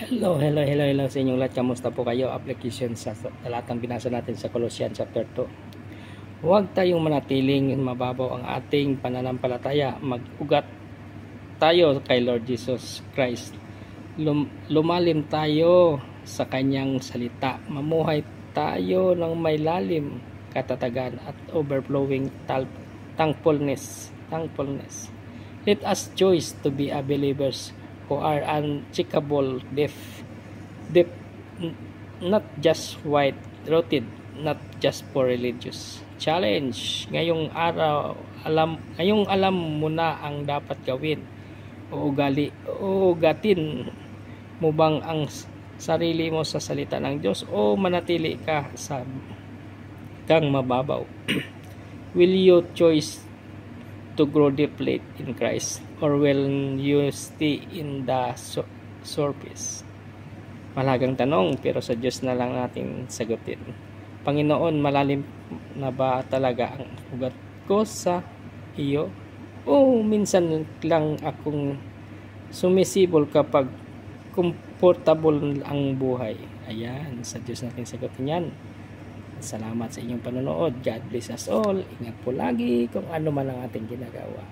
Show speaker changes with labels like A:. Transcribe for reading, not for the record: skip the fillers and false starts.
A: Hello sa inyong lahat. Kamusta po kayo? Application sa talatang binasa natin sa Colossians chapter 2. Huwag tayong manatiling mababaw ang ating pananampalataya. Mag-ugat tayo kay Lord Jesus Christ. Lumalim tayo sa kanyang salita. Mamuhay tayo ng may lalim, katatagan at overflowing thankfulness. Let us choose to be a believers who are unshakable, deep, not just white-rooted, not just for religious. Challenge. Ngayong alam mo na ang dapat gawin. Uugatin mo bang ang sarili mo sa salita ng Diyos o manatili ka sa kang mababaw? Will you choose to grow deeply in Christ, or will you stay in the surface? Malagang tanong, pero sa Diyos na lang natin sagutin. Panginoon, malalim na ba talaga ang ugat ko sa iyo? O minsan lang akong sumisibol kapag comfortable ang buhay? Ayan, sa Diyos natin sagutin yan. Salamat sa inyong panonood. God bless us all. Ingat po lagi kung ano man ang ating ginagawa.